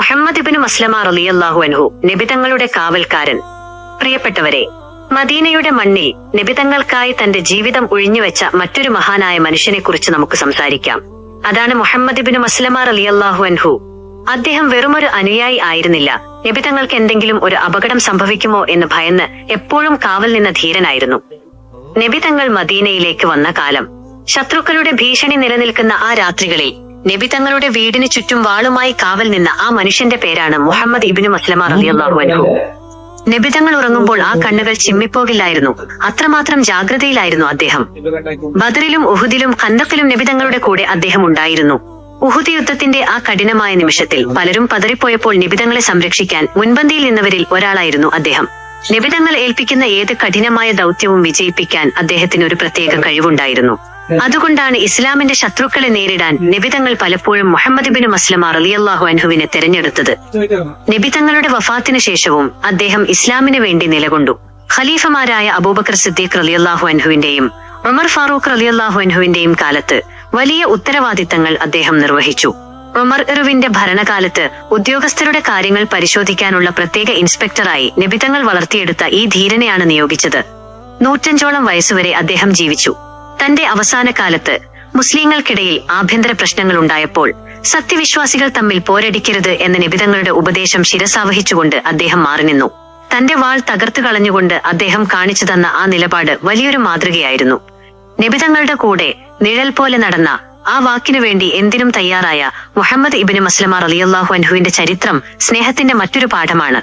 മുഹമ്മദ് ഇബ്നു മസ്ലമ റളിയല്ലാഹു അൻഹു നബിതങ്ങളുടെ കാവൽക്കാരൻ. പ്രിയപ്പെട്ടവരെ, മദീനയുടെ മണ്ണിൽ നബിതങ്ങൾക്കായി തന്റെ ജീവിതം ഒഴിഞ്ഞുവെച്ച മറ്റൊരു മഹാനായ മനുഷ്യനെക്കുറിച്ച് നമുക്ക് സംസാരിക്കാം. അതാണ് മുഹമ്മദ് ഇബ്നു മസ്ലമ റളിയല്ലാഹു അൻഹു. അദ്ദേഹം വെറുമൊരു അനുയായി ആയിരുന്നില്ല. നബിതങ്ങൾക്ക് എന്തെങ്കിലും ഒരു അപകടം സംഭവിക്കുമോ എന്ന് ഭയന്ന് എപ്പോഴും കാവൽ നിന്ന ധീരനായിരുന്നു. നബിതങ്ങൾ മദീനയിലേക്ക് വന്ന കാലം, ശത്രുക്കളുടെ ഭീഷണി നിലനിൽക്കുന്ന ആ രാത്രികളിൽ നബിതങ്ങളുടെ വീടിന് ചുറ്റും വാളുമായി കാവൽ നിന്ന ആ മനുഷ്യന്റെ പേരാണ് മുഹമ്മദ് ഇബ്നു മസ്ലമ റളിയല്ലാഹു അൻഹു. നബിതങ്ങൾ ഉറങ്ങുമ്പോൾ ആ കണ്ണുകൾ ചിമ്മിപ്പോകില്ലായിരുന്നു. അത്രമാത്രം ജാഗ്രതയിലായിരുന്നു അദ്ദേഹം. ബദറിലും ഉഹുദിലും ഖന്തക്കിലും നബിതങ്ങളുടെ കൂടെ അദ്ദേഹം ഉണ്ടായിരുന്നു. ഉഹുദ് യുദ്ധത്തിന്റെ ആ കഠിനമായ നിമിഷത്തിൽ പലരും പതറിപ്പോയപ്പോൾ നബിതങ്ങളെ സംരക്ഷിക്കാൻ മുൻപന്തിയിൽ നിന്നവരിൽ ഒരാളായിരുന്നു അദ്ദേഹം. നബിതങ്ങൾ ഏൽപ്പിക്കുന്ന ഏത് കഠിനമായ ദൗത്യവും വിജയിപ്പിക്കാൻ അദ്ദേഹത്തിന് ഒരു പ്രത്യേക കഴിവുണ്ടായിരുന്നു. അതുകൊണ്ടാണ് ഇസ്ലാമിന്റെ ശത്രുക്കളെ നേരിടാൻ നബിതങ്ങൾ പലപ്പോഴും മുഹമ്മദ് ഇബ്നു മസ്ലമ റളിയല്ലാഹു അൻഹുവിനെ തെരഞ്ഞെടുത്തത്. നബിതങ്ങളുടെ വഫാത്തിന് ശേഷവും അദ്ദേഹം ഇസ്ലാമിന് വേണ്ടി നിലകൊണ്ടു. ഖലീഫമാരായ അബൂബക്കർ സിദ്ദീഖ് റളിയല്ലാഹു അൻഹുവിന്റെയും ഉമർ ഫാറൂഖ് റളിയല്ലാഹു അൻഹുവിന്റെയും കാലത്ത് വലിയ ഉത്തരവാദിത്തങ്ങൾ അദ്ദേഹം നിർവഹിച്ചു. ഉമർ ഇറുവിന്റെ ഭരണകാലത്ത് ഉദ്യോഗസ്ഥരുടെ കാര്യങ്ങൾ പരിശോധിക്കാനുള്ള പ്രത്യേക ഇൻസ്പെക്ടറായി നബിതങ്ങൾ വളർത്തിയെടുത്ത ഈ ധീരനെയാണ് നിയോഗിച്ചത്. 105ഓളം വയസ്സുവരെ അദ്ദേഹം ജീവിച്ചു. തന്റെ അവസാന കാലത്ത് മുസ്ലിങ്ങൾക്കിടയിൽ ആഭ്യന്തര പ്രശ്നങ്ങൾ ഉണ്ടായപ്പോൾ സത്യവിശ്വാസികൾ തമ്മിൽ പോരടിക്കരുത് എന്ന നബിതങ്ങളുടെ ഉപദേശം ശിരസാവഹിച്ചുകൊണ്ട് അദ്ദേഹം മാറിനിന്നു. തന്റെ വാൾ തകർത്തു കളഞ്ഞുകൊണ്ട് അദ്ദേഹം കാണിച്ചു തന്ന ആ നിലപാട് വലിയൊരു മാതൃകയായിരുന്നു. നബിതങ്ങളുടെ കൂടെ നിഴൽ പോലെ നടന്ന, ആ വാക്കിനു വേണ്ടി എന്തിനും തയ്യാറായ മുഹമ്മദ് ഇബ്നു മസ്ലമ റളിയല്ലാഹു അൻഹുവിന്റെ ചരിത്രം സ്നേഹത്തിന്റെ മറ്റൊരു പാഠമാണ്.